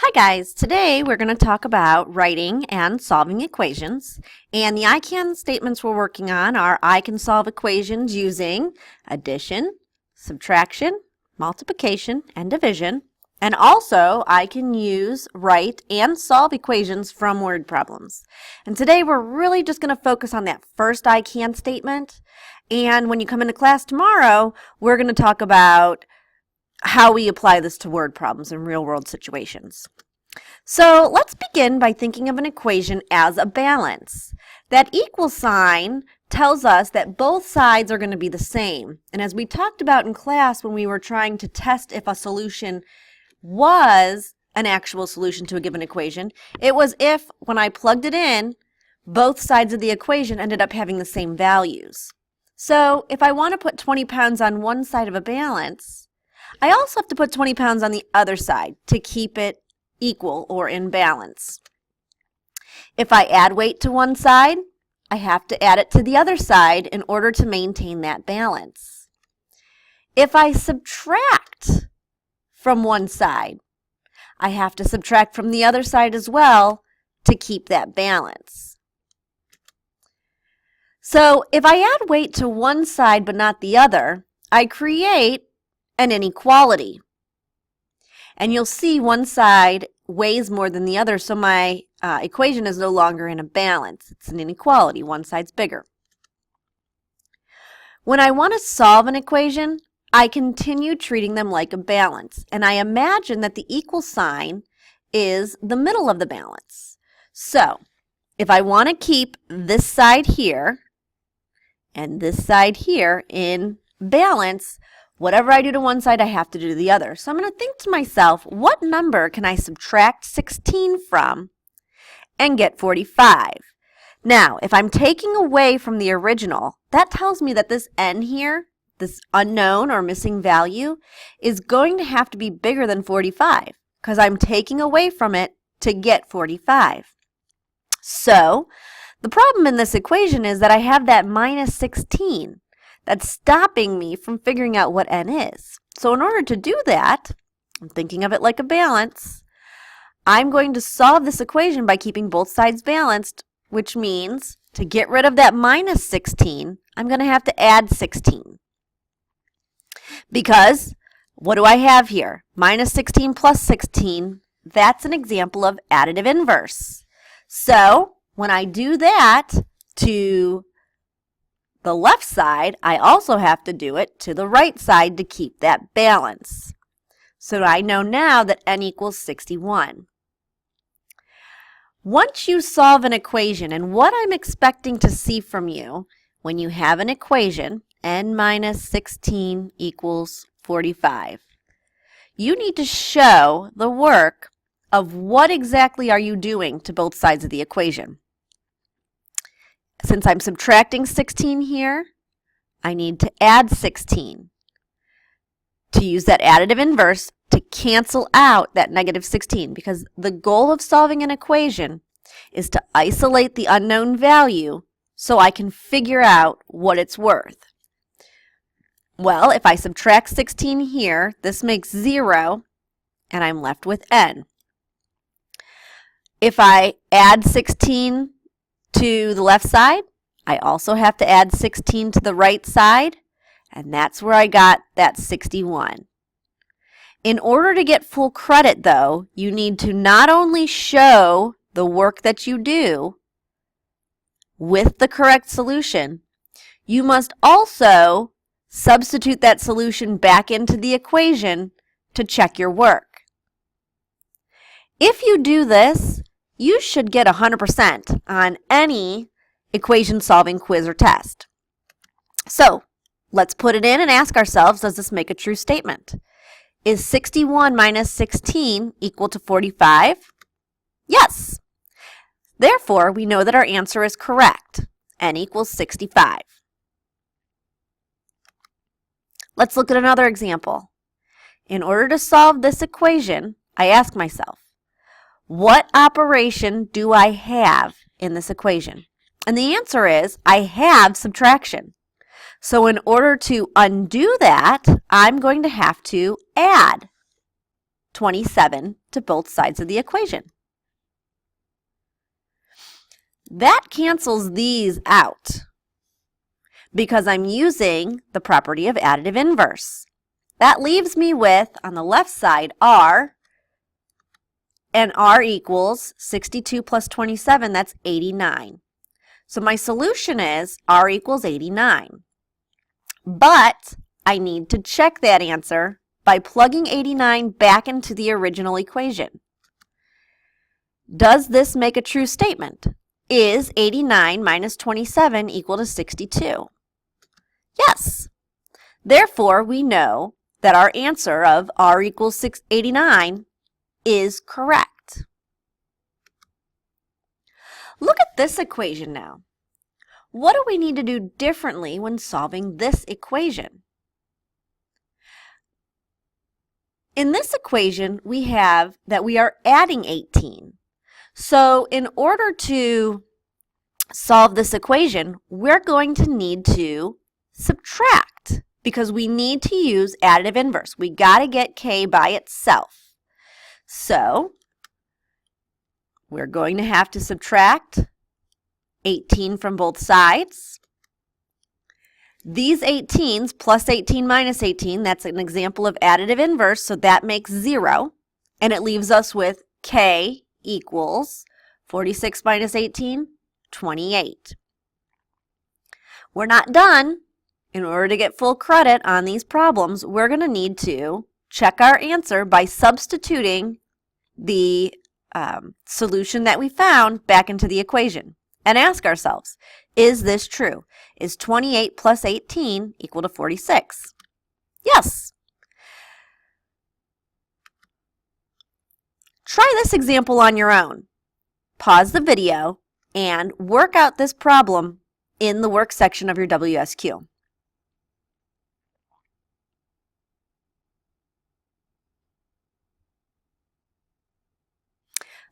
Hi guys, today we're going to talk about writing and solving equations, and the I can statements we're working on are I can solve equations using addition, subtraction, multiplication, and division, and also I can write and solve equations from word problems. And today we're really just going to focus on that first I can statement, and when you come into class tomorrow, we're going to talk about how we apply this to word problems in real-world situations. So let's begin by thinking of an equation as a balance. That equal sign tells us that both sides are going to be the same. And as we talked about in class when we were trying to test if a solution was an actual solution to a given equation, it was if, when I plugged it in, both sides of the equation ended up having the same values. So if I want to put 20 pounds on one side of a balance, I also have to put 20 pounds on the other side to keep it equal or in balance. If I add weight to one side, I have to add it to the other side in order to maintain that balance. If I subtract from one side, I have to subtract from the other side as well to keep that balance. So if I add weight to one side but not the other, I create an inequality. And you'll see one side weighs more than the other, so my equation is no longer in a balance. It's an inequality. One side's bigger. When I want to solve an equation, I continue treating them like a balance, and I imagine that the equal sign is the middle of the balance. So if I want to keep this side here and this side here in balance, whatever I do to one side, I have to do to the other. So I'm going to think to myself, what number can I subtract 16 from and get 45? Now, if I'm taking away from the original, that tells me that this n here, this unknown or missing value, is going to have to be bigger than 45 because I'm taking away from it to get 45. So the problem in this equation is that I have that minus 16. That's stopping me from figuring out what n is. So in order to do that, I'm thinking of it like a balance. I'm going to solve this equation by keeping both sides balanced, which means to get rid of that minus 16, I'm going to have to add 16. Because what do I have here? Minus 16 plus 16, that's an example of additive inverse. So when I do that to the left side, I also have to do it to the right side to keep that balance. So I know now that n equals 61. Once you solve an equation, and what I'm expecting to see from you when you have an equation, n minus 16 equals 45, you need to show the work of what exactly are you doing to both sides of the equation. Since I'm subtracting 16 here, I need to add 16 to use that additive inverse to cancel out that negative 16, because the goal of solving an equation is to isolate the unknown value so I can figure out what it's worth. Well, if I subtract 16 here, this makes 0, and I'm left with n. If I add 16 to the left side, I also have to add 16 to the right side, and that's where I got that 61. In order to get full credit, though, you need to not only show the work that you do with the correct solution, you must also substitute that solution back into the equation to check your work. If you do this, you should get 100% on any equation solving quiz or test. So let's put it in and ask ourselves, does this make a true statement? Is 61 minus 16 equal to 45? Yes. Therefore, we know that our answer is correct. N equals 65. Let's look at another example. In order to solve this equation, I ask myself, what operation do I have in this equation? And the answer is, I have subtraction. So in order to undo that, I'm going to have to add. 27 to both sides of the equation. That cancels these out because I'm using the property of additive inverse. That leaves me with, on the left side, r, and r equals 62 plus 27, that's 89. So my solution is r equals 89. But I need to check that answer by plugging 89 back into the original equation. Does this make a true statement? Is 89 minus 27 equal to 62? Yes. Therefore, we know that our answer of r equals 89 is correct. Look at this equation now. What do we need to do differently when solving this equation? In this equation, we have that we are adding 18. So in order to solve this equation, we're going to need to subtract because we need to use additive inverse. We got to get k by itself. So we're going to have to subtract 18 from both sides. These 18s, plus 18 minus 18, that's an example of additive inverse, so that makes 0. And it leaves us with k equals 46 minus 18, 28. We're not done. In order to get full credit on these problems, we're going to need to check our answer by substituting the solution that we found back into the equation and ask ourselves, is this true? Is 28 plus 18 equal to 46? Yes. Try this example on your own. Pause the video and work out this problem in the work section of your WSQ.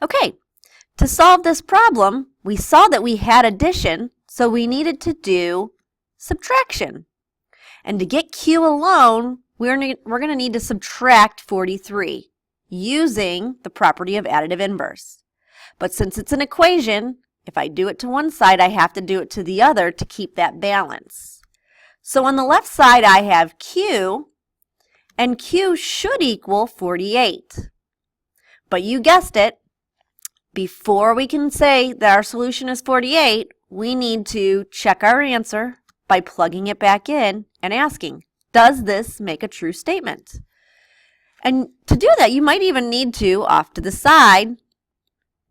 Okay, to solve this problem, we saw that we had addition, so we needed to do subtraction. And to get Q alone, we're going to need to subtract 43 using the property of additive inverse. But since it's an equation, if I do it to one side, I have to do it to the other to keep that balance. So on the left side, I have Q, and Q should equal 48. But you guessed it, before we can say that our solution is 48, we need to check our answer by plugging it back in and asking, does this make a true statement? And to do that, you might even need to, off to the side,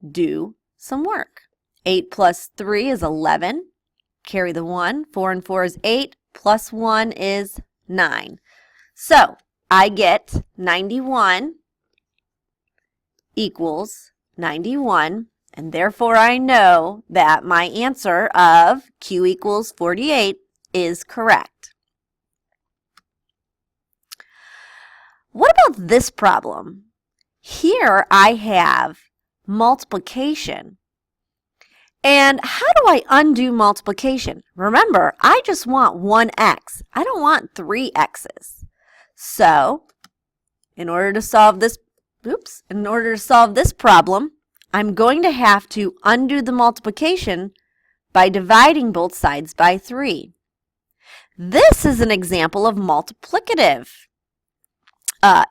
do some work. 8 plus 3 is 11. Carry the 1. 4 and 4 is 8. Plus 1 is 9. So I get 91 equals 91, and therefore I know that my answer of Q equals 48 is correct. What about this problem? Here I have multiplication. And how do I undo multiplication? Remember, I just want one x. I don't want 3 x's. So, in order to solve this problem, I'm going to have to undo the multiplication by dividing both sides by 3. This is an example of multiplicative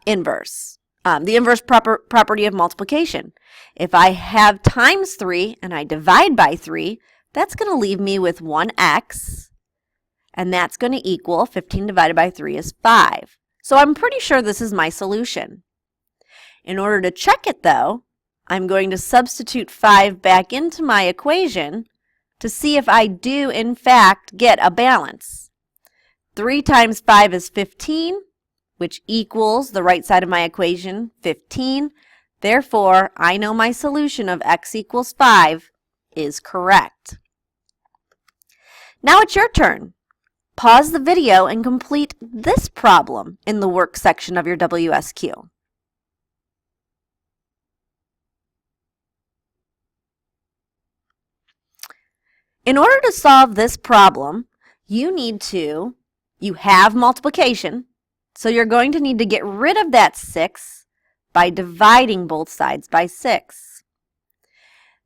inverse, the inverse property of multiplication. If I have times 3 and I divide by 3, that's going to leave me with 1x, and that's going to equal 15 divided by 3 is 5. So I'm pretty sure this is my solution. In order to check it, though, I'm going to substitute 5 back into my equation to see if I do, in fact, get a balance. 3 times 5 is 15, which equals the right side of my equation, 15. Therefore, I know my solution of x equals 5 is correct. Now it's your turn. Pause the video and complete this problem in the work section of your WSQ. In order to solve this problem, you have multiplication, so you're going to need to get rid of that 6 by dividing both sides by 6.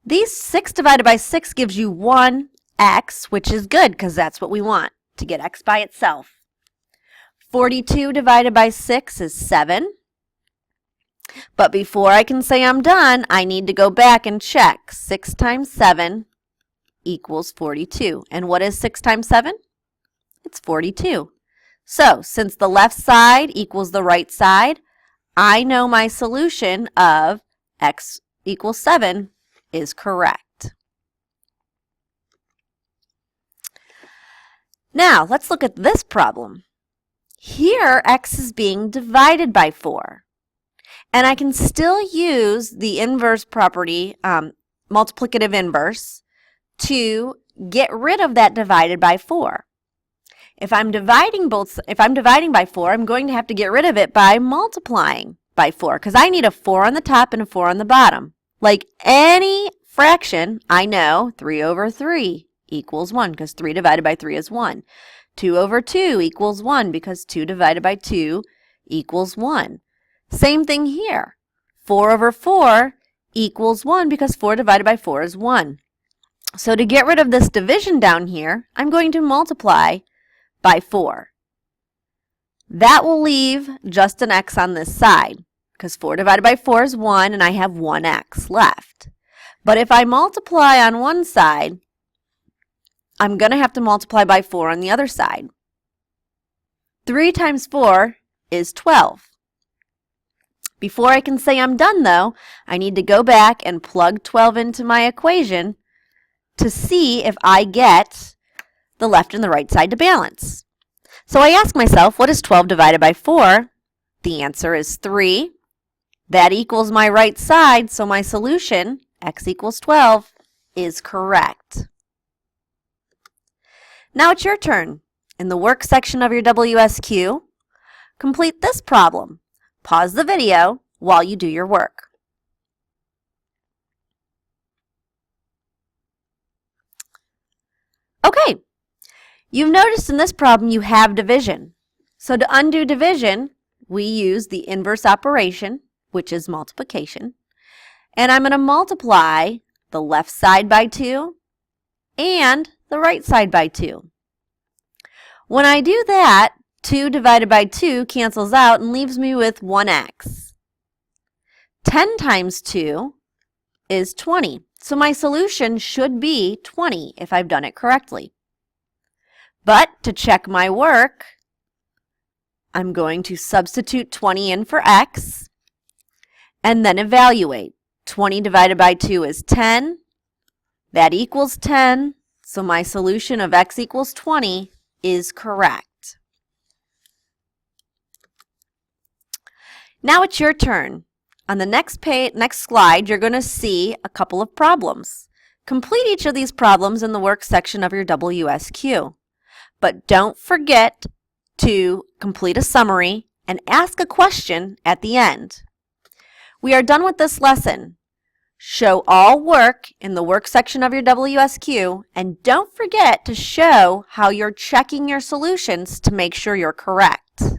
These 6 divided by 6 gives you 1x, which is good because that's what we want, to get x by itself. 42 divided by 6 is 7. But before I can say I'm done, I need to go back and check. 6 times 7 equals 42. And what is 6 times 7? It's 42. So, since the left side equals the right side, I know my solution of x equals 7 is correct. Now, let's look at this problem. Here, x is being divided by 4. And I can still use the inverse property, multiplicative inverse, to get rid of that divided by 4. If I'm dividing by 4, I'm going to have to get rid of it by multiplying by 4 because I need a 4 on the top and a 4 on the bottom. Like any fraction, I know 3 over 3 equals 1 because 3 divided by 3 is 1. 2 over 2 equals 1 because 2 divided by 2 equals 1. Same thing here. 4 over 4 equals 1 because 4 divided by 4 is 1. So to get rid of this division down here, I'm going to multiply by 4. That will leave just an x on this side because 4 divided by 4 is 1 and I have 1x left. But if I multiply on one side, I'm going to have to multiply by 4 on the other side. 3 times 4 is 12. Before I can say I'm done, though, I need to go back and plug 12 into my equation to see if I get the left and the right side to balance. So I ask myself, what is 12 divided by 4? The answer is 3. That equals my right side, so my solution, x equals 12, is correct. Now it's your turn. In the work section of your WSQ, complete this problem. Pause the video while you do your work. Okay, you've noticed in this problem you have division. So to undo division, we use the inverse operation, which is multiplication. And I'm going to multiply the left side by 2 and the right side by 2. When I do that, 2 divided by 2 cancels out and leaves me with 1x. 10 times 2 is 20. So my solution should be 20 if I've done it correctly. But to check my work, I'm going to substitute 20 in for x and then evaluate. 20 divided by 2 is 10. That equals 10. So my solution of x equals 20 is correct. Now it's your turn. On the next slide, you're going to see a couple of problems. Complete each of these problems in the work section of your WSQ. But don't forget to complete a summary and ask a question at the end. We are done with this lesson. Show all work in the work section of your WSQ and don't forget to show how you're checking your solutions to make sure you're correct.